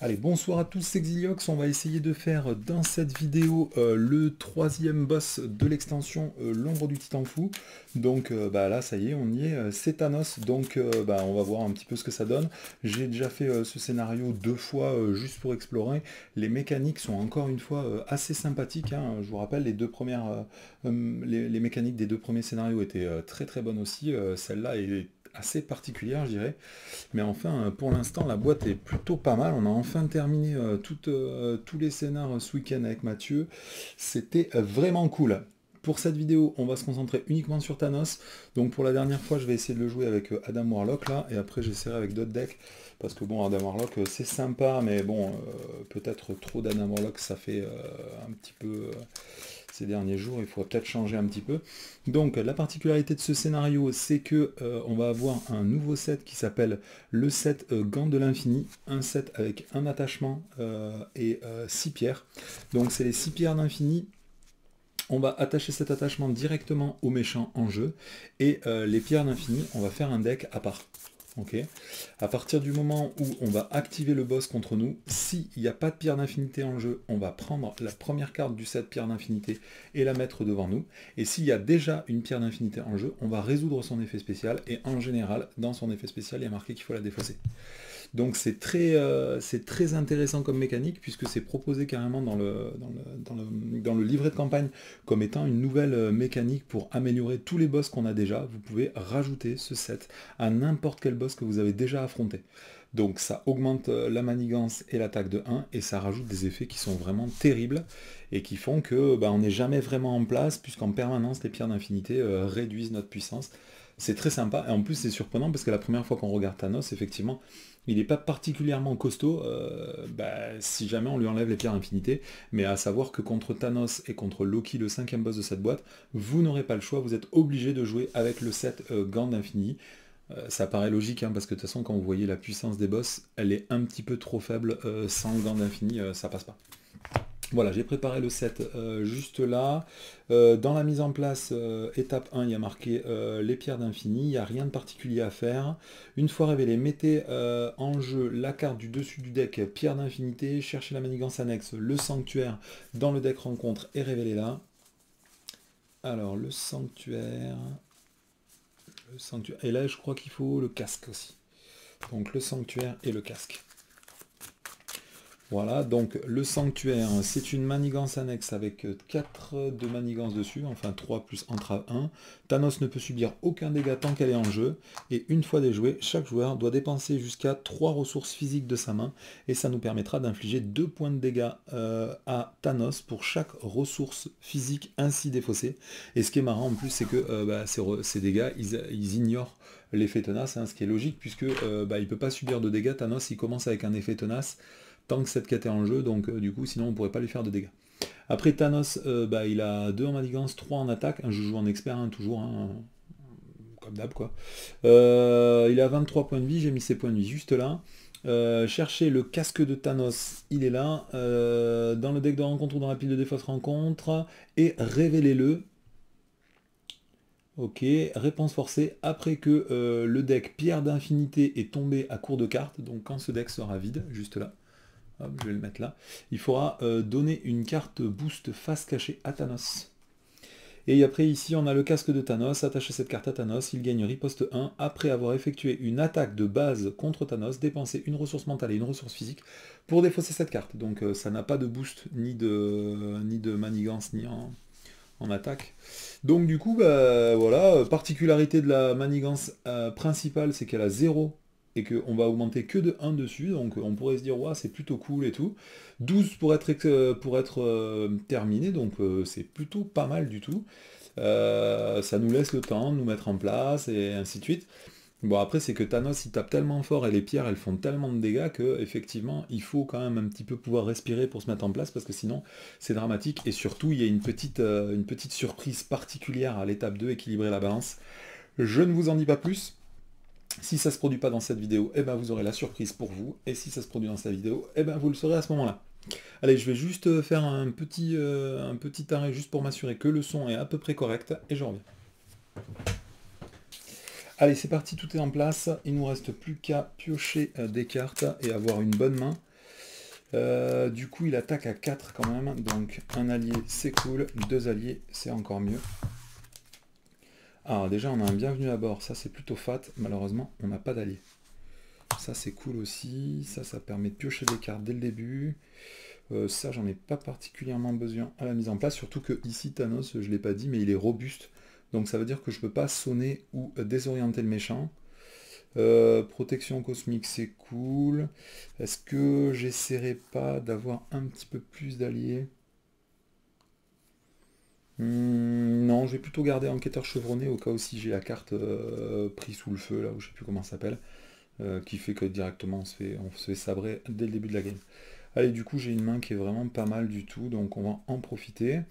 Allez, bonsoir à tous, c'est Xiliox. On va essayer de faire dans cette vidéo le troisième boss de l'extension L'ombre du Titan Fou. Donc là, ça y est, on y est, c'est Thanos. Donc on va voir un petit peu ce que ça donne. J'ai déjà fait ce scénario deux fois juste pour explorer. Les mécaniques sont encore une fois assez sympathiques, hein. Je vous rappelle, les deux premières, les mécaniques des deux premiers scénarios étaient très très bonnes aussi. Celle-là est assez particulière, je dirais. Mais enfin, pour l'instant, la boîte est plutôt pas mal. On a enfin terminé tous les scénars ce week-end avec Mathieu. C'était vraiment cool. Pour cette vidéo, on va se concentrer uniquement sur Thanos. Donc pour la dernière fois, je vais essayer de le jouer avec Adam Warlock là, et après j'essaierai avec d'autres decks. Parce que bon, Adam Warlock, c'est sympa, mais bon, peut-être trop d'Adam Warlock, ça fait un petit peu... ces derniers jours, il faudra peut-être changer un petit peu. Donc la particularité de ce scénario, c'est que on va avoir un nouveau set qui s'appelle le set Gant de l'Infini, un set avec un attachement et 6 pierres. Donc c'est les 6 pierres d'infini. On va attacher cet attachement directement au méchant en jeu, et les pierres d'infini, on va faire un deck à part. Ok. À partir du moment où on va activer le boss contre nous, s'il n'y a pas de pierre d'infinité en jeu, on va prendre la première carte du set pierre d'infinité et la mettre devant nous. Et s'il y a déjà une pierre d'infinité en jeu, on va résoudre son effet spécial, et en général, dans son effet spécial, il y a marqué qu'il faut la défausser. Donc c'est très intéressant comme mécanique, puisque c'est proposé carrément dans le livret de campagne comme étant une nouvelle mécanique pour améliorer tous les boss qu'on a déjà. Vous pouvez rajouter ce set à n'importe quel boss que vous avez déjà affronté. Donc ça augmente la manigance et l'attaque de 1, et ça rajoute des effets qui sont vraiment terribles, et qui font que on n'est jamais vraiment en place, puisqu'en permanence les pierres d'infinité réduisent notre puissance. C'est très sympa, et en plus c'est surprenant, parce que la première fois qu'on regarde Thanos, effectivement, il n'est pas particulièrement costaud, si jamais on lui enlève les pierres infinités, mais à savoir que contre Thanos et contre Loki, le cinquième boss de cette boîte, vous n'aurez pas le choix, vous êtes obligé de jouer avec le set Gant d'Infini. Ça paraît logique, hein, parce que de toute façon, quand vous voyez la puissance des boss, elle est un petit peu trop faible, sans Gant d'Infini, ça passe pas. Voilà, j'ai préparé le set juste là. Dans la mise en place, étape 1, il y a marqué les pierres d'infini, il n'y a rien de particulier à faire. Une fois révélé, mettez en jeu la carte du dessus du deck pierre d'infinité, cherchez la manigance annexe, le sanctuaire dans le deck rencontre et révélez-la. Alors, le sanctuaire... Et là, je crois qu'il faut le casque aussi. Donc, le sanctuaire et le casque. Voilà, donc le sanctuaire, c'est une manigance annexe avec 4 de manigance dessus, enfin 3 plus entrave 1. Thanos ne peut subir aucun dégât tant qu'elle est en jeu, et une fois déjouée, chaque joueur doit dépenser jusqu'à 3 ressources physiques de sa main, et ça nous permettra d'infliger 2 points de dégâts à Thanos pour chaque ressource physique ainsi défaussée. Et ce qui est marrant en plus, c'est que ces dégâts, ils ignorent l'effet tenace, hein, ce qui est logique, puisque il ne peut pas subir de dégâts. Thanos, il commence avec un effet tenace, tant que cette quête est en jeu, donc du coup sinon on pourrait pas lui faire de dégâts. Après Thanos, il a 2 en manigance, 3 en attaque, je joue en expert, hein, toujours, hein, comme d'hab quoi. Il a 23 points de vie, j'ai mis ses points de vie juste là. Cherchez le casque de Thanos, il est là, dans le deck de rencontre ou dans la pile de défausse rencontre, et révélez-le. Ok, réponse forcée, après que le deck pierre d'infinité est tombé à court de cartes, donc quand ce deck sera vide, juste là. Hop, je vais le mettre là. Il faudra donner une carte boost face cachée à Thanos. Et après ici on a le casque de Thanos, attachez cette carte à Thanos, il gagne riposte 1, après avoir effectué une attaque de base contre Thanos, dépensez une ressource mentale et une ressource physique pour défausser cette carte. Donc ça n'a pas de boost, ni de manigance, ni en attaque. Donc du coup, voilà, particularité de la manigance principale, c'est qu'elle a 0 et qu'on va augmenter que de 1 dessus, donc on pourrait se dire, ouais, c'est plutôt cool et tout. 12 pour être terminé, donc c'est plutôt pas mal du tout. Ça nous laisse le temps de nous mettre en place, et ainsi de suite. Bon, après, c'est que Thanos, il tape tellement fort, et les pierres, elles font tellement de dégâts, que effectivement, il faut quand même un petit peu pouvoir respirer pour se mettre en place, parce que sinon, c'est dramatique. Et surtout, il y a une petite surprise particulière à l'étape 2, équilibrer la balance. Je ne vous en dis pas plus. Si ça ne se produit pas dans cette vidéo, vous aurez la surprise pour vous. Et si ça se produit dans cette vidéo, vous le saurez à ce moment-là. Allez, je vais juste faire un petit arrêt, juste pour m'assurer que le son est à peu près correct, et je reviens. Allez, c'est parti, tout est en place. Il ne nous reste plus qu'à piocher des cartes et avoir une bonne main. Du coup, il attaque à 4 quand même. Donc, un allié, c'est cool. 2 alliés, c'est encore mieux. Alors, déjà, on a un bienvenu à bord. Ça, c'est plutôt fat. Malheureusement, on n'a pas d'allié. Ça, c'est cool aussi. Ça permet de piocher des cartes dès le début. Ça, j'en ai pas particulièrement besoin à la mise en place. Surtout que ici, Thanos, je ne l'ai pas dit, mais il est robuste. Donc, ça veut dire que je ne peux pas sonner ou désorienter le méchant. Protection cosmique, c'est cool. Est-ce que j'essaierai pas d'avoir un petit peu plus d'alliés? Non, je vais plutôt garder enquêteur chevronné au cas où si j'ai la carte pris sous le feu, là, où je sais plus comment ça s'appelle, qui fait que directement on se fait sabrer dès le début de la game. Allez, du coup, j'ai une main qui est vraiment pas mal du tout, donc on va en profiter.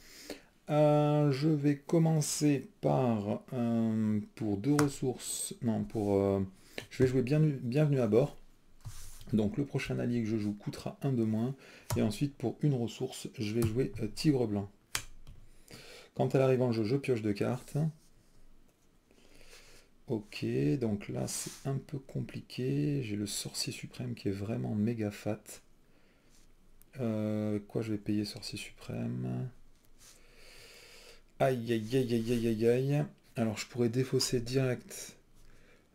Je vais commencer par, pour 2 ressources, non, je vais jouer bienvenue à bord. Donc le prochain allié que je joue coûtera 1 de moins. Et ensuite, pour une ressource, je vais jouer tigre blanc. Quand elle arrive en jeu, je pioche 2 cartes. Ok, donc là, c'est un peu compliqué. J'ai le sorcier suprême qui est vraiment méga fat. Quoi je vais payer sorcier suprême? Aïe, aïe, aïe, aïe, aïe, aïe, aïe. Alors, je pourrais défausser direct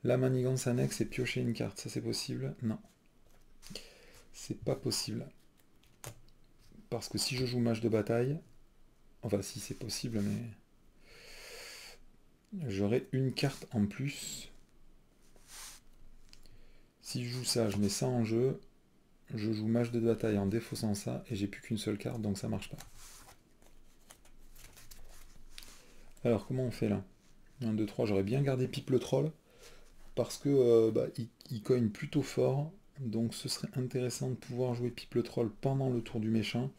la manigance annexe et piocher une carte. Ça, c'est possible? Non. C'est pas possible. Parce que si je joue mage de bataille, enfin, si c'est possible, mais j'aurai une carte en plus. Si je joue ça, je mets ça en jeu. Je joue mage de bataille en défaussant ça et j'ai plus qu'une seule carte, donc ça marche pas. Alors, comment on fait là? 1, 2, 3, j'aurais bien gardé Pipe le troll. Parce que il cogne plutôt fort. Donc ce serait intéressant de pouvoir jouer Pipe le troll pendant le tour du méchant.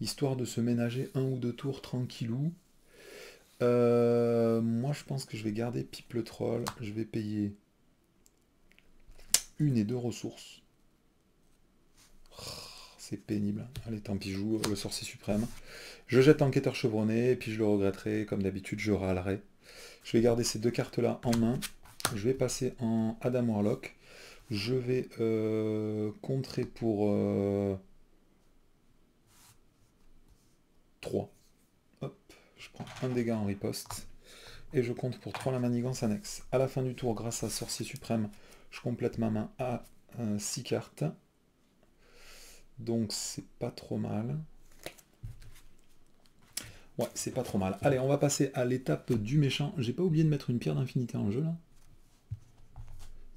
Histoire de se ménager 1 ou 2 tours tranquillou. Moi je pense que je vais garder Pipe le troll. Je vais payer 1 et 2 ressources. C'est pénible. Allez, tant pis, je joue le sorcier suprême. Je jette enquêteur chevronné, et puis je le regretterai. Comme d'habitude, je râlerai. Je vais garder ces 2 cartes-là en main. Je vais passer en Adam Warlock. Je vais contrer pour 3. Hop, je prends un dégât en riposte. Et je compte pour 3 la manigance annexe. À la fin du tour, grâce à Sorcier Suprême, je complète ma main à 6 cartes. Donc c'est pas trop mal. Ouais, c'est pas trop mal. Allez, on va passer à l'étape du méchant. J'ai pas oublié de mettre une pierre d'infinité en jeu là.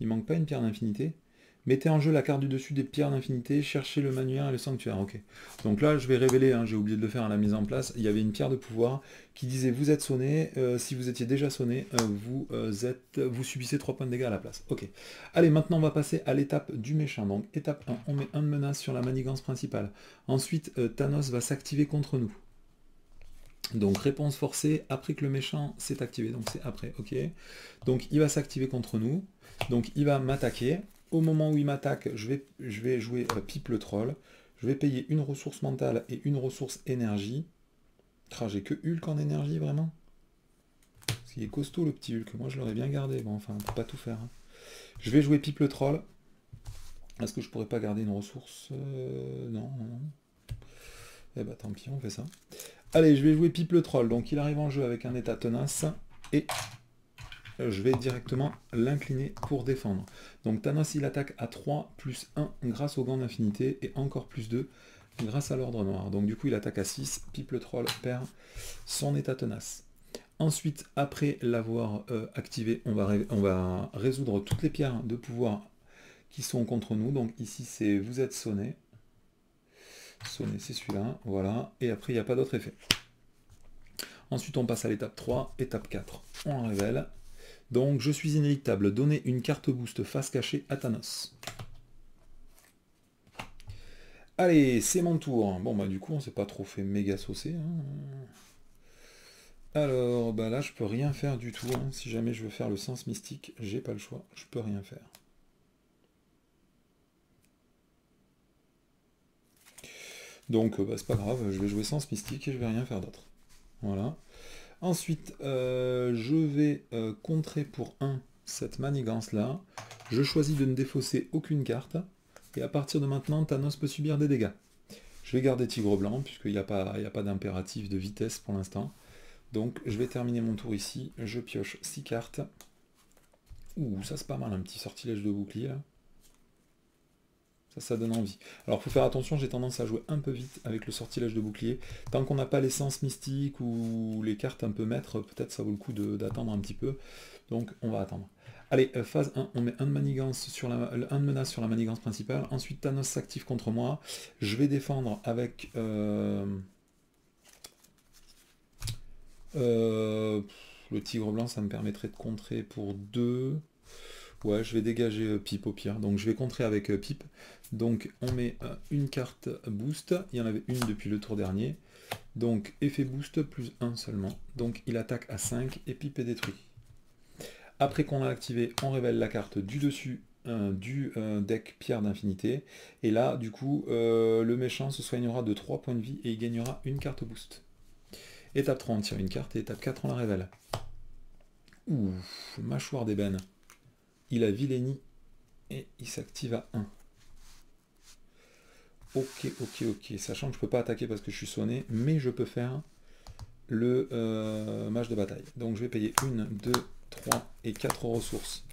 Il manque pas une pierre d'infinité. Mettez en jeu la carte du dessus des pierres d'infinité, cherchez le manuaire et le sanctuaire. Ok. Donc là, je vais révéler, hein, j'ai oublié de le faire à la mise en place, il y avait une pierre de pouvoir qui disait vous êtes sonné, si vous étiez déjà sonné, vous subissez 3 points de dégâts à la place. Ok. Allez, maintenant on va passer à l'étape du méchant. Donc étape 1, on met 1 de menace sur la manigance principale. Ensuite, Thanos va s'activer contre nous. Donc réponse forcée après que le méchant s'est activé, donc c'est après, ok. Donc il va s'activer contre nous, donc il va m'attaquer. Au moment où il m'attaque, je vais jouer Pipe le troll. Je vais payer une ressource mentale et une ressource énergie. J'ai que Hulk en énergie, vraiment. Parce qu'il est costaud le petit Hulk, moi je l'aurais bien gardé. Bon, enfin, on peut pas tout faire. Hein. Je vais jouer Pipe le troll. Est-ce que je pourrais pas garder une ressource Non, non. Eh bah tant pis, on fait ça. Allez, je vais jouer Pipe le troll. Donc il arrive en jeu avec un état tenace. Et je vais directement l'incliner pour défendre. Donc Thanos il attaque à 3 plus 1 grâce au gant d'infinité et encore plus 2 grâce à l'ordre noir. Donc du coup il attaque à 6, Pipe le troll perd son état tenace. Ensuite, après l'avoir activé, on va résoudre toutes les pierres de pouvoir qui sont contre nous. Donc ici c'est vous êtes sonné. Sonné c'est celui-là, voilà. Et après il n'y a pas d'autre effet. Ensuite on passe à l'étape 3, étape 4. On révèle. Donc, je suis inéluctable. Donnez une carte boost face cachée à Thanos. Allez, c'est mon tour. Bon, bah du coup, on s'est pas trop fait méga saucer. Hein. Alors, bah là, je peux rien faire du tout. Hein. Si jamais je veux faire le sens mystique, j'ai pas le choix. Je peux rien faire. Donc, bah, c'est pas grave. Je vais jouer sens mystique et je vais rien faire d'autre. Voilà. Ensuite, je vais contrer pour 1 cette manigance-là. Je choisis de ne défausser aucune carte. Et à partir de maintenant, Thanos peut subir des dégâts. Je vais garder tigre blanc, puisqu'il n'y a pas d'impératif de vitesse pour l'instant. Donc je vais terminer mon tour ici, je pioche 6 cartes. Ouh, ça c'est pas mal, un petit sortilège de bouclier là. Ça donne envie. Alors faut faire attention, j'ai tendance à jouer un peu vite avec le sortilège de bouclier. Tant qu'on n'a pas l'essence mystique ou les cartes un peu maîtres, peut-être ça vaut le coup d'attendre un petit peu. Donc on va attendre. Allez, phase 1, on met un de menace sur la manigance principale. Ensuite Thanos s'active contre moi. Je vais défendre avec... le tigre blanc, ça me permettrait de contrer pour 2. Ouais, je vais dégager Pipe au pire. Donc je vais contrer avec Pipe. Donc on met une carte boost. Il y en avait une depuis le tour dernier. Donc effet boost plus 1 seulement. Donc il attaque à 5 et Pipe est détruit. Après qu'on l'a activé, on révèle la carte du dessus du deck Pierre d'Infinité. Et là, du coup, le méchant se soignera de 3 points de vie et il gagnera une carte boost. Étape 3, on tire une carte et étape 4, on la révèle. Ouh, mâchoire d'ébène. Il a Villénie et il s'active à 1. Ok, sachant que je peux pas attaquer parce que je suis sonné, mais je peux faire le match de bataille. Donc je vais payer 1, 2, 3 et 4 ressources.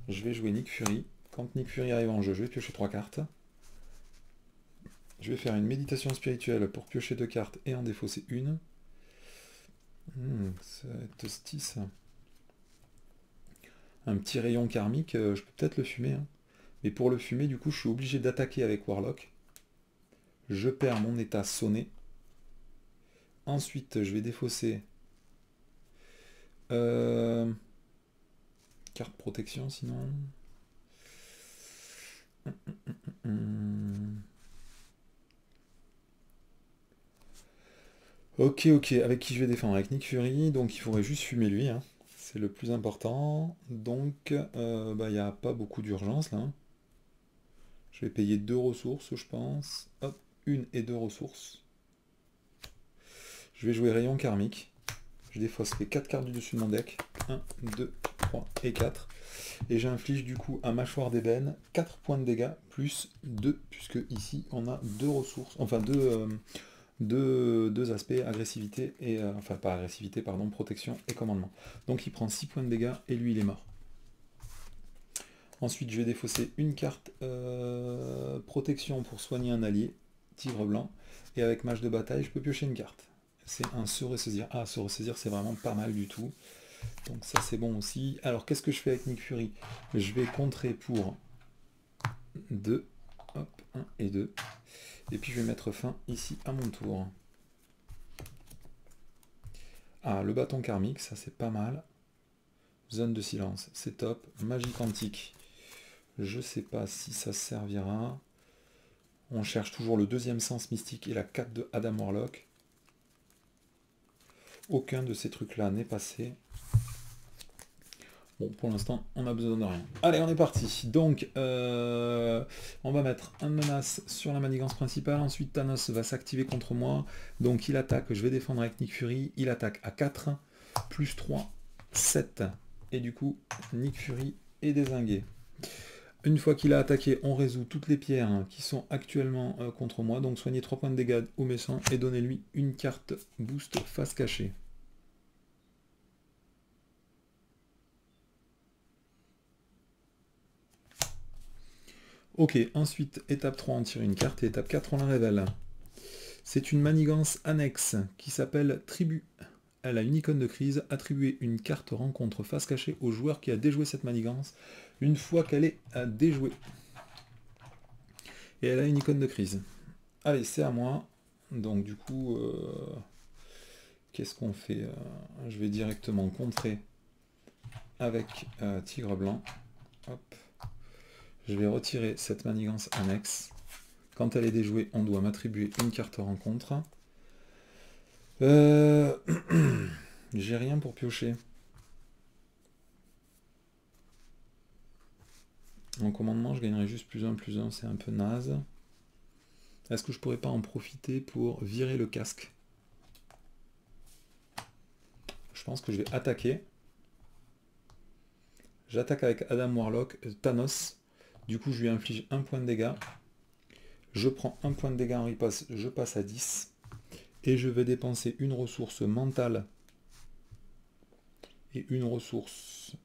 Je vais jouer Nick Fury. Quand Nick Fury arrive en jeu, je vais piocher 3 cartes. Je vais faire une méditation spirituelle pour piocher 2 cartes et en défausser une. Ça va être toasty ça. Un petit rayon karmique, je peux peut-être le fumer. Hein. Mais pour le fumer, du coup, je suis obligé d'attaquer avec Warlock. Je perds mon état sonné. Ensuite, je vais défausser carte protection, sinon. Ok, avec qui je vais défendre? Avec Nick Fury, donc il faudrait juste fumer lui. Hein. C'est le plus important. Donc, il n'y a pas beaucoup d'urgence là. Je vais payer 2 ressources, je pense. Hop, 1 et 2 ressources. Je vais jouer rayon karmique. Je défausse les 4 cartes du dessus de mon deck. 1, 2, 3 et 4. Et j'inflige du coup à mâchoire d'ébène 4 points de dégâts plus 2, puisque ici on a 2 ressources, enfin 2 aspects, agressivité et... enfin pas agressivité, pardon, protection et commandement. Donc il prend 6 points de dégâts et lui il est mort. Ensuite je vais défausser une carte protection pour soigner un allié, tigre blanc, et avec mage de bataille je peux piocher une carte. C'est un se ressaisir. Ah, se ressaisir c'est vraiment pas mal du tout. Donc ça c'est bon aussi. Alors qu'est-ce que je fais avec Nick Fury? Je vais contrer pour 2. Hop, 1 et 2. Et puis je vais mettre fin ici à mon tour. Ah, le bâton karmique, ça c'est pas mal. Zone de silence, c'est top. Magie quantique, je sais pas si ça servira. On cherche toujours le deuxième sens mystique et la 4 de Adam Warlock. Aucun de ces trucs-là n'est passé. Bon, pour l'instant, on a besoin de rien. Allez, on est parti. Donc, on va mettre un menace sur la manigance principale. Ensuite, Thanos va s'activer contre moi. Donc, il attaque. Je vais défendre avec Nick Fury. Il attaque à 4, plus 3, 7. Et du coup, Nick Fury est dézingué. Une fois qu'il a attaqué, on résout toutes les pierres qui sont actuellement contre moi. Donc, soignez 3 points de dégâts au méchant et donnez-lui une carte boost face cachée. Ok, ensuite, étape 3, on tire une carte, et étape 4, on la révèle. C'est une manigance annexe qui s'appelle Tribu. Elle a une icône de crise, attribuer une carte rencontre face cachée au joueur qui a déjoué cette manigance une fois qu'elle est déjouée. Et elle a une icône de crise. Allez, c'est à moi. Donc du coup, qu'est-ce qu'on fait? Je vais directement contrer avec Tigre Blanc. Hop. Je vais retirer cette manigance annexe. Quand elle est déjouée, on doit m'attribuer une carte rencontre. J'ai rien pour piocher. En commandement, je gagnerai juste +1/+1, c'est un peu naze. Est-ce que je pourrais pas en profiter pour virer le casque? Je pense que je vais attaquer. J'attaque avec Adam Warlock, Thanos. Du coup, je lui inflige 1 point de dégâts. Je prends un point de dégâts en riposte, je passe à 10. Et je vais dépenser une ressource mentale et une ressource...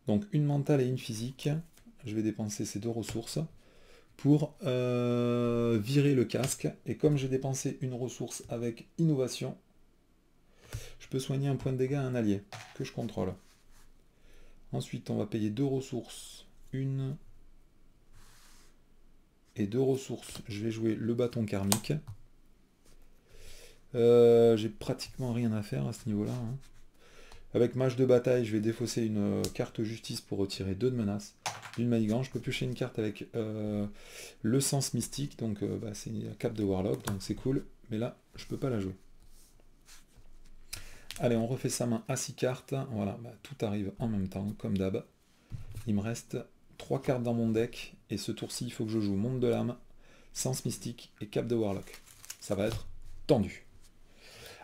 donc une mentale et une physique. Je vais dépenser ces deux ressources pour virer le casque. Et comme j'ai dépensé une ressource avec innovation, je peux soigner un point de dégâts à un allié que je contrôle. Ensuite, on va payer deux ressources. Une et deux ressources. Je vais jouer le bâton karmique. J'ai pratiquement rien à faire à ce niveau-là. Hein. Avec mage de bataille, je vais défausser une carte justice pour retirer 2 de menaces. D'une manigance, je peux piocher une carte avec le sens mystique, donc c'est une cape de Warlock, donc c'est cool. Mais là, je peux pas la jouer. Allez, on refait sa main à 6 cartes. Voilà, tout arrive en même temps, comme d'hab. Il me reste 3 cartes dans mon deck, et ce tour-ci, il faut que je joue Monde de l'âme, Sens mystique et Cape de Warlock. Ça va être tendu.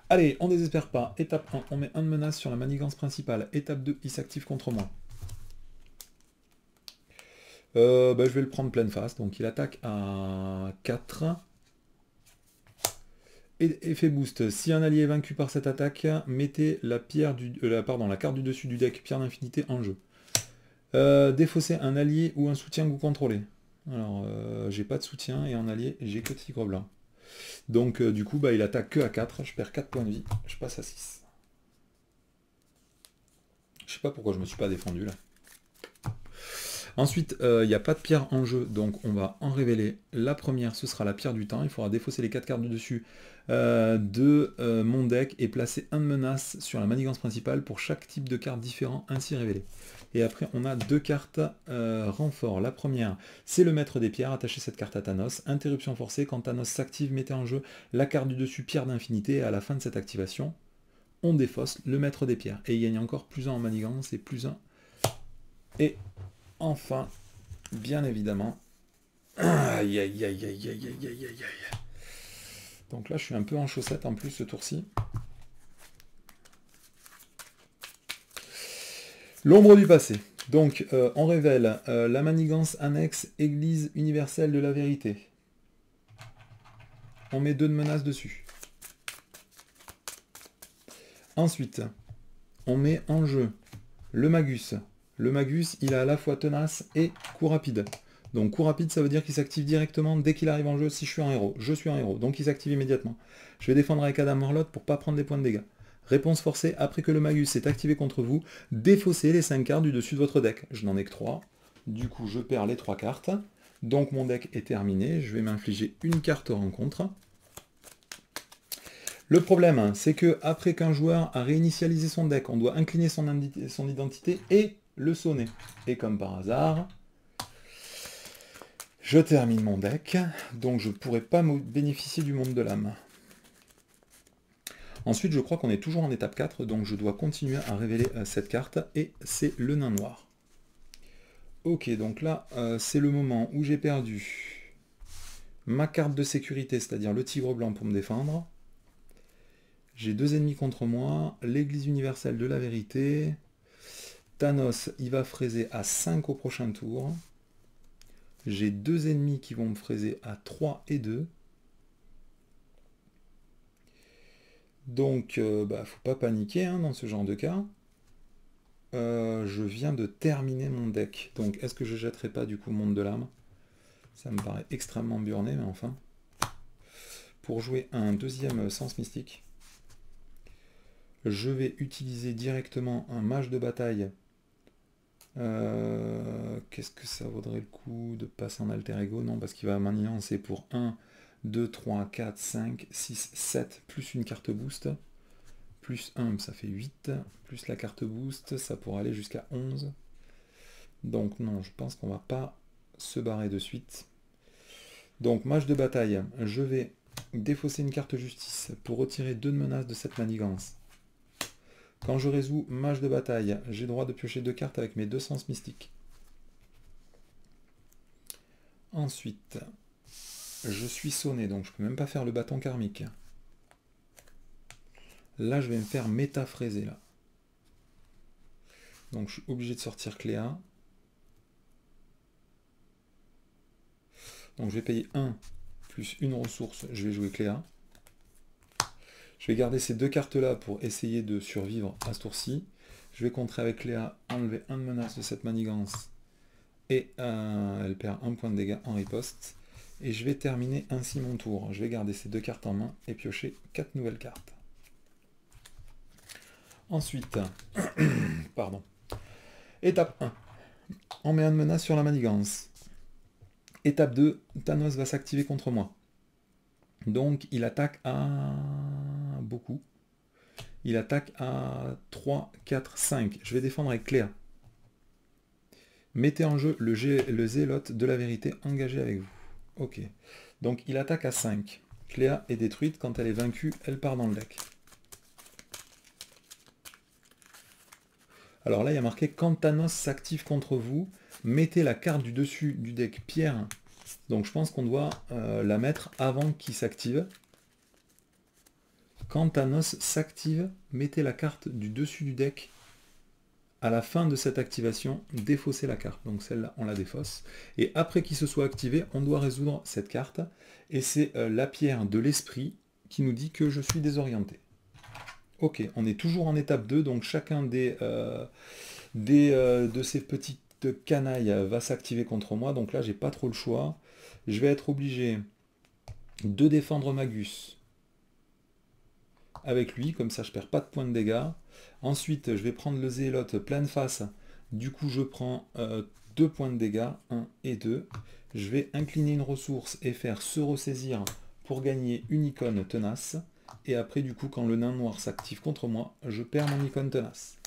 Allez, on désespère pas. Étape 1, on met 1 de menace sur la manigance principale. Étape 2, il s'active contre moi. Je vais le prendre pleine face, donc il attaque à 4. Effet boost, si un allié est vaincu par cette attaque, mettez la carte du dessus du deck, pierre d'infinité, en jeu. Défausser un allié ou un soutien que vous contrôlez. Alors, j'ai pas de soutien, et en allié, j'ai que Tigre Blanc. Donc, du coup, il attaque que à 4, je perds 4 points de vie, je passe à 6. Je sais pas pourquoi je me suis pas défendu, là. Ensuite, il n'y a pas de pierre en jeu, donc on va en révéler. La première, ce sera la pierre du temps. Il faudra défausser les 4 cartes du dessus de mon deck et placer un de menace sur la manigance principale pour chaque type de carte différent ainsi révélé. Et après, on a 2 cartes renfort. La première, c'est le maître des pierres. Attachez cette carte à Thanos. Interruption forcée. Quand Thanos s'active, mettez en jeu la carte du dessus, pierre d'infinité. Et à la fin de cette activation, on défausse le maître des pierres. Et il gagne encore plus 1 en manigance et plus 1. Et enfin, bien évidemment. Aïe, aïe, aïe, aïe, aïe, aïe, aïe, aïe. Donc là, je suis un peu en chaussette en plus ce tour-ci. L'ombre du passé. Donc, on révèle la manigance annexe Église universelle de la vérité. On met 2 de menace dessus. Ensuite, on met en jeu le Magus. Le Magus, il a à la fois tenace et coup rapide. Donc coup rapide, ça veut dire qu'il s'active directement dès qu'il arrive en jeu si je suis un héros. Je suis un héros, donc il s'active immédiatement. Je vais défendre avec Adam Warlock pour pas prendre des points de dégâts. Réponse forcée, après que le Magus s'est activé contre vous, défaussez les 5 cartes du dessus de votre deck. Je n'en ai que 3. Du coup, je perds les 3 cartes. Donc mon deck est terminé. Je vais m'infliger une carte rencontre. Le problème, c'est que après qu'un joueur a réinitialisé son deck, on doit incliner son identité et le sonner. Et comme par hasard, je termine mon deck, donc je ne pourrai pas bénéficier du monde de l'âme. Ensuite, je crois qu'on est toujours en étape 4, donc je dois continuer à révéler cette carte, et c'est le nain noir. Ok, donc là, c'est le moment où j'ai perdu ma carte de sécurité, c'est-à-dire le tigre blanc pour me défendre. J'ai 2 ennemis contre moi, l'église universelle de la vérité. Thanos, il va fraiser à 5 au prochain tour. J'ai 2 ennemis qui vont me fraiser à 3 et 2. Donc, faut pas paniquer hein, dans ce genre de cas. Je viens de terminer mon deck. Donc, est-ce que je jetterai pas du coup Monde de l'âme? Ça me paraît extrêmement burné, mais enfin. Pour jouer un deuxième sens mystique, je vais utiliser directement un mage de bataille. Qu'est-ce que ça vaudrait le coup de passer en alter ego? Non, parce qu'il va m'enliancer pour 1, 2, 3, 4, 5, 6, 7, plus une carte boost. Plus 1, ça fait 8. Plus la carte boost, ça pourra aller jusqu'à 11. Donc non, je pense qu'on va pas se barrer de suite. Donc, mage de bataille, je vais défausser une carte justice pour retirer 2 de menaces de cette manigance. Quand je résous mage de bataille, j'ai droit de piocher 2 cartes avec mes 2 sens mystiques. Ensuite, je suis sonné, donc je peux même pas faire le bâton karmique. Là, je vais me faire métaphraiser, là. Donc, je suis obligé de sortir Cléa. Donc je vais payer 1 plus une ressource, je vais jouer Cléa. Je vais garder ces deux cartes-là pour essayer de survivre à ce tour-ci. Je vais contrer avec Cléa, enlever 1 de menace de cette manigance. Et elle perd 1 point de dégâts en riposte. Et je vais terminer ainsi mon tour. Je vais garder ces deux cartes en main et piocher 4 nouvelles cartes. Ensuite, pardon. Étape 1. On met 1 de menace sur la manigance. Étape 2, Thanos va s'activer contre moi. Donc il attaque à beaucoup. Il attaque à 3, 4, 5. Je vais défendre avec Cléa. Mettez en jeu le zélote de la vérité engagé avec vous. Ok. Donc il attaque à 5. Cléa est détruite. Quand elle est vaincue, elle part dans le deck. Alors là, il y a marqué quand Thanos s'active contre vous, mettez la carte du dessus du deck pierre. Donc je pense qu'on doit la mettre avant qu'il s'active. Quand Thanos s'active, mettez la carte du dessus du deck. À la fin de cette activation, défaussez la carte. Donc celle-là, on la défausse. Et après qu'il se soit activé, on doit résoudre cette carte. Et c'est la pierre de l'esprit qui nous dit que je suis désorienté. Ok, on est toujours en étape 2, donc chacun de ces petites canailles va s'activer contre moi. Donc là, j'ai pas trop le choix. Je vais être obligé de défendre Magus avec lui, comme ça je perds pas de points de dégâts. Ensuite, je vais prendre le zélote pleine face. Du coup, je prends 2 points de dégâts, 1 et 2. Je vais incliner une ressource et faire se ressaisir pour gagner une icône tenace. Et après, du coup, quand le nain noir s'active contre moi, je perds mon icône tenace.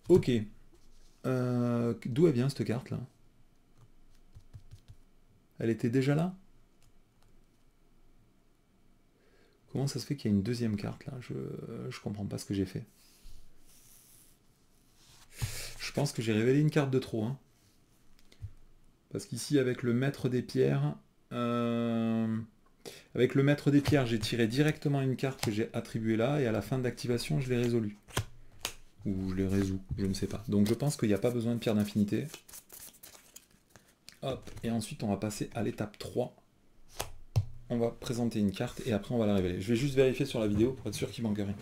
Ok. D'où elle vient cette carte là? Elle était déjà là? Comment ça se fait qu'il y a une deuxième carte là? Je comprends pas ce que j'ai fait. Je pense que j'ai révélé une carte de trop. Hein. Parce qu'ici, avec le maître des pierres, j'ai tiré directement une carte que j'ai attribuée là, et à la fin d'activation, je l'ai résolue. Ou je les résous, je ne sais pas. Donc je pense qu'il n'y a pas besoin de pierre d'infinité. Hop, et ensuite on va passer à l'étape 3. On va présenter une carte et après on va la révéler. Je vais juste vérifier sur la vidéo pour être sûr qu'il manque rien.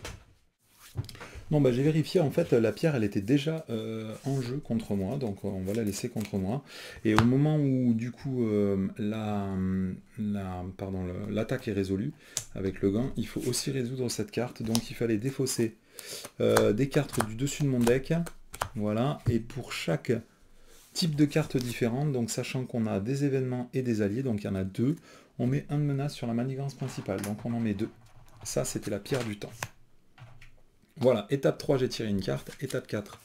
Non, bah j'ai vérifié, en fait, la pierre, elle était déjà en jeu contre moi, donc on va la laisser contre moi. Et au moment où, du coup, l'attaque est résolue avec le gant, il faut aussi résoudre cette carte, donc il fallait défausser des cartes du dessus de mon deck, voilà, et pour chaque type de carte différente, donc sachant qu'on a des événements et des alliés, donc il y en a 2, on met 1 de menace sur la manigance principale, donc on en met 2. Ça, c'était la pierre du temps. Voilà, étape 3, j'ai tiré une carte. Étape 4,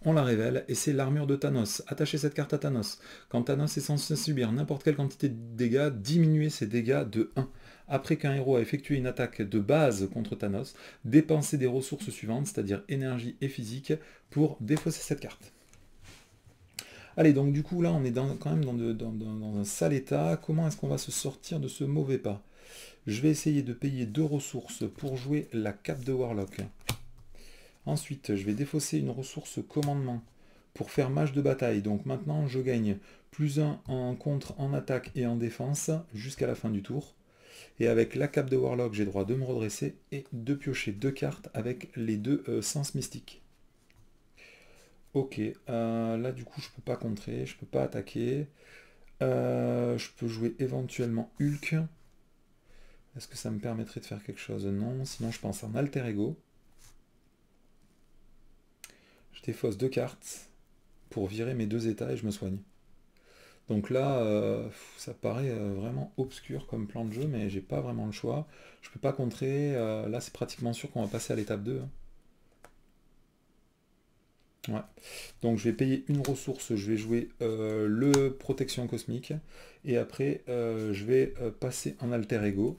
on la révèle, et c'est l'armure de Thanos. Attachez cette carte à Thanos. Quand Thanos est censé subir n'importe quelle quantité de dégâts, diminuez ses dégâts de 1. Après qu'un héros a effectué une attaque de base contre Thanos, dépensez des ressources suivantes, c'est-à-dire énergie et physique, pour défausser cette carte. Allez, donc du coup, là, on est quand même dans un sale état. Comment est-ce qu'on va se sortir de ce mauvais pas? Je vais essayer de payer 2 ressources pour jouer la cape de Warlock. Ensuite, je vais défausser une ressource commandement pour faire mage de bataille. Donc maintenant, je gagne +1 en contre, en attaque et en défense jusqu'à la fin du tour. Et avec la cape de Warlock, j'ai droit de me redresser et de piocher 2 cartes avec les 2 sens mystiques. Ok, là du coup, je peux pas contrer, je peux pas attaquer. Je peux jouer éventuellement Hulk. Est-ce que ça me permettrait de faire quelque chose? Non, sinon je pense en alter ego. Je défausse 2 cartes pour virer mes 2 états et je me soigne. Donc là, ça paraît vraiment obscur comme plan de jeu, mais j'ai pas vraiment le choix. Je peux pas contrer. Là, c'est pratiquement sûr qu'on va passer à l'étape 2. Hein. Ouais. Donc je vais payer une ressource, je vais jouer le protection cosmique. Et après, je vais passer en alter ego.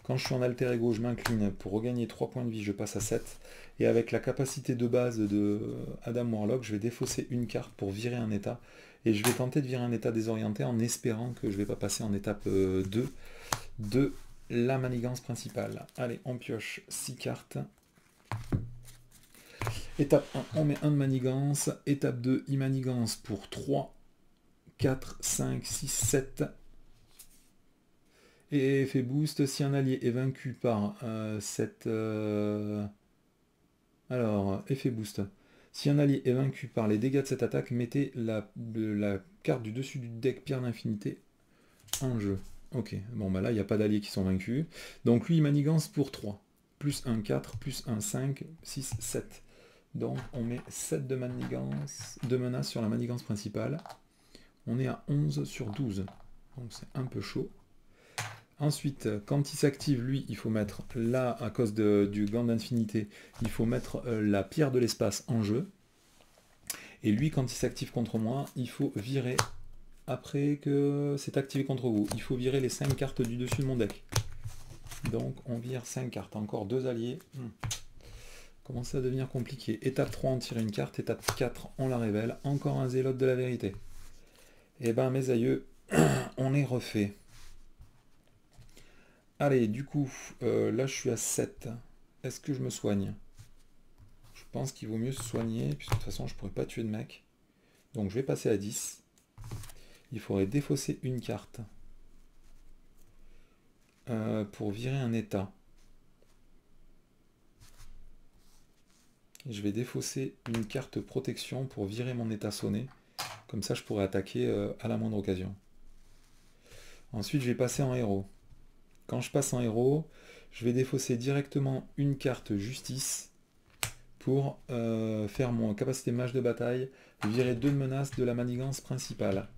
Quand je suis en alter ego, je m'incline pour regagner 3 points de vie, je passe à 7. Et avec la capacité de base de Adam Warlock, je vais défausser une carte pour virer un état. Et je vais tenter de virer un état désorienté en espérant que je ne vais pas passer en étape 2 de la manigance principale. Allez, on pioche 6 cartes. Étape 1, on met 1 de manigance. Étape 2, manigance pour 3, 4, 5, 6, 7. Et effet boost, si un allié est vaincu par cette... Alors, effet boost. Si un allié est vaincu par les dégâts de cette attaque, mettez la carte du dessus du deck Pierre d'Infinité en jeu. Ok, bon bah là il n'y a pas d'alliés qui sont vaincus. Donc lui il manigance pour 3. Plus 1, 4, plus 1, 5, 6, 7. Donc on met 7 de manigance, de menaces sur la manigance principale. On est à 11 sur 12. Donc c'est un peu chaud. Ensuite, quand il s'active, lui, il faut mettre, là, à cause du gant d'infinité, il faut mettre la pierre de l'espace en jeu. Et lui, quand il s'active contre moi, il faut virer, après que c'est activé contre vous, il faut virer les 5 cartes du dessus de mon deck. Donc on vire 5 cartes, encore 2 alliés. Commence à devenir compliqué. Étape 3, on tire une carte, étape 4, on la révèle. Encore un zélote de la vérité. Et ben mes aïeux, on est refait. Allez, du coup, là je suis à 7. Est-ce que je me soigne? Je pense qu'il vaut mieux se soigner, puisque de toute façon je pourrais pas tuer de mec. Donc je vais passer à 10. Il faudrait défausser une carte. Pour virer un état. Je vais défausser une carte protection pour virer mon état sonné. Comme ça je pourrais attaquer à la moindre occasion. Ensuite je vais passer en héros. Quand je passe en héros, je vais défausser directement une carte justice pour faire mon capacité mage de bataille, virer 2 menaces de la manigance principale.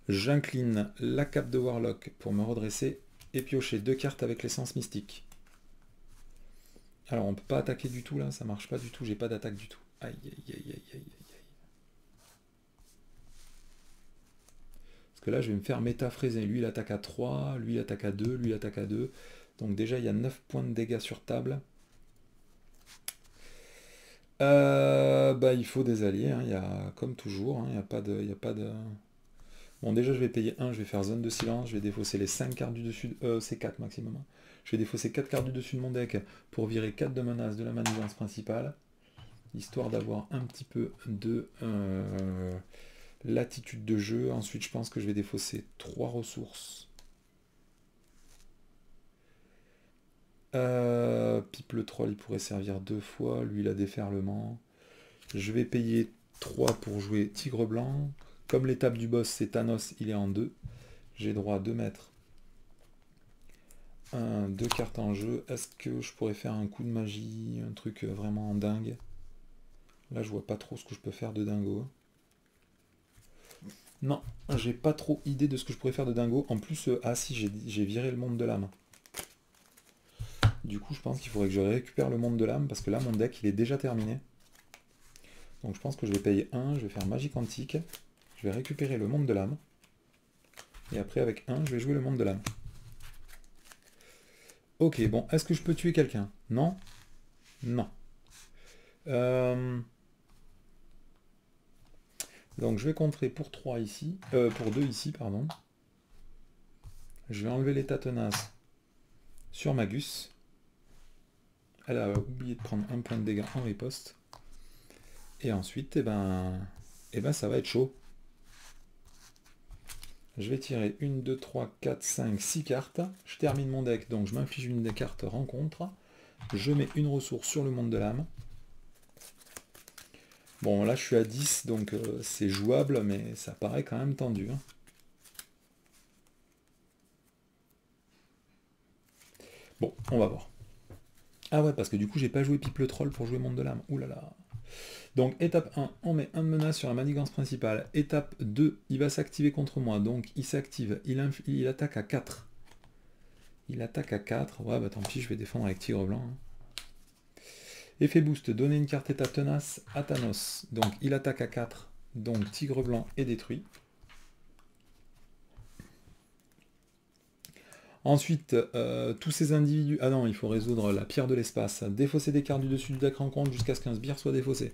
J'incline la cape de Warlock pour me redresser et piocher 2 cartes avec l'essence mystique. Alors on peut pas attaquer du tout là, ça marche pas du tout, j'ai pas d'attaque du tout. Aïe aïe aïe aïe aïe aïe. Parce que là je vais me faire métaphraiser. Lui il attaque à 3, lui il attaque à 2, lui il attaque à 2. Donc déjà il y a 9 points de dégâts sur table. Bah il faut des alliés, hein. Il y a comme toujours, hein, il n'y a pas de... Bon déjà je vais payer 1, je vais faire zone de silence, je vais défausser les 5 cartes du dessus, c'est 4 maximum. Je vais défausser 4 cartes du dessus de mon deck pour virer 4 de menaces de la manigance principale, histoire d'avoir un petit peu de latitude de jeu. Ensuite je pense que je vais défausser 3 ressources. Pipe le troll il pourrait servir 2 fois, lui il a déferlement. Je vais payer 3 pour jouer tigre blanc. Comme l'étape du boss c'est Thanos, il est en 2. J'ai droit de mettre 2 cartes en jeu. Est-ce que je pourrais faire un coup de magie, un truc vraiment dingue? Là je vois pas trop ce que je peux faire de dingo. Non, j'ai pas trop idée de ce que je pourrais faire de dingo. En plus, ah si, j'ai viré le monde de l'âme. Du coup je pense qu'il faudrait que je récupère le monde de l'âme, parce que là mon deck il est déjà terminé. Donc je pense que je vais payer 1, je vais faire magie quantique. Je vais récupérer le monde de l'âme. Et après avec 1, je vais jouer le monde de l'âme. Ok, bon, est-ce que je peux tuer quelqu'un? Non? Non. Donc je vais contrer pour 3 ici, pour 2 ici, pardon. Je vais enlever l'état tenace sur Magus. Elle a oublié de prendre un point de dégâts en riposte. Et ensuite, eh ben ça va être chaud. Je vais tirer 1, 2, 3, 4, 5, 6 cartes. Je termine mon deck, donc je m'inflige une des cartes rencontre. Je mets une ressource sur le monde de l'âme. Bon, là je suis à 10, donc c'est jouable, mais ça paraît quand même tendu. Hein. Bon, on va voir. Ah ouais, parce que du coup j'ai pas joué Pipe le Troll pour jouer monde de l'âme. Ouh là là. Donc étape 1, on met un menace sur la manigance principale. Étape 2, il va s'activer contre moi. Donc il s'active, il attaque à 4. Il attaque à 4. Ouais, bah tant pis, je vais défendre avec Tigre Blanc. Hein. Effet boost, donner une carte état tenace à Thanos. Donc il attaque à 4. Donc Tigre Blanc est détruit. Ensuite, tous ces individus... Ah non, il faut résoudre la pierre de l'espace. Défausser des cartes du dessus du deck rencontre jusqu'à ce qu'un sbire soit défaussé.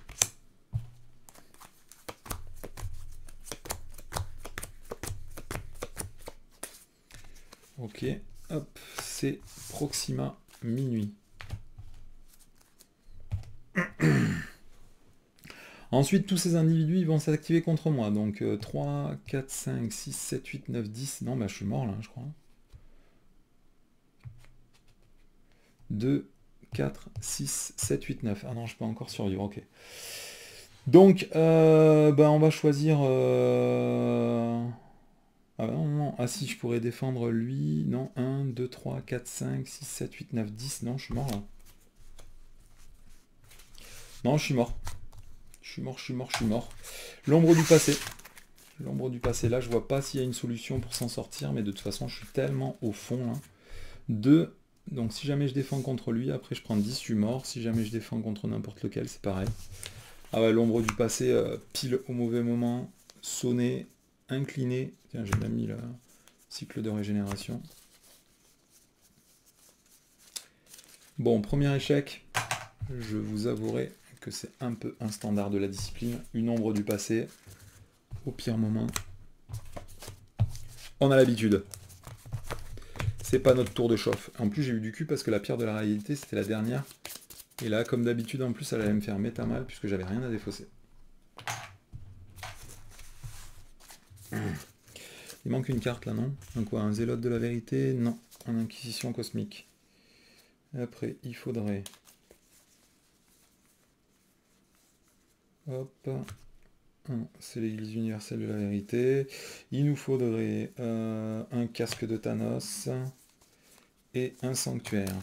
Ok, hop, c'est Proxima minuit. Ensuite, tous ces individus ils vont s'activer contre moi. Donc 3, 4, 5, 6, 7, 8, 9, 10. Non, bah je suis mort là, je crois. 2, 4, 6, 7, 8, 9. Ah non, je peux encore survivre, ok. Donc, on va choisir... Ah non, non, ah si, je pourrais défendre lui. Non, 1, 2, 3, 4, 5, 6, 7, 8, 9, 10. Non, je suis mort là. Non, je suis mort. Je suis mort, je suis mort, je suis mort. L'ombre du passé. L'ombre du passé, là, je vois pas s'il y a une solution pour s'en sortir, mais de toute façon, je suis tellement au fond, là. 2, donc si jamais je défends contre lui, après je prends 10, je suis mort. Si jamais je défends contre n'importe lequel, c'est pareil. Ah ouais, l'ombre du passé, pile au mauvais moment, sonné, incliné. Tiens, j'ai même mis le cycle de régénération. Bon, premier échec. Je vous avouerai que c'est un peu un standard de la discipline. Une ombre du passé, au pire moment. On a l'habitude. C'est pas notre tour de chauffe. En plus, j'ai eu du cul parce que la pierre de la réalité, c'était la dernière. Et là, comme d'habitude, en plus, elle allait me faire méta mal puisque j'avais rien à défausser. Il manque une carte là, non? Un quoi? Un zélote de la vérité? Non. En inquisition cosmique. Après, il faudrait... Hop. C'est l'église universelle de la vérité. Il nous faudrait un casque de Thanos et un sanctuaire.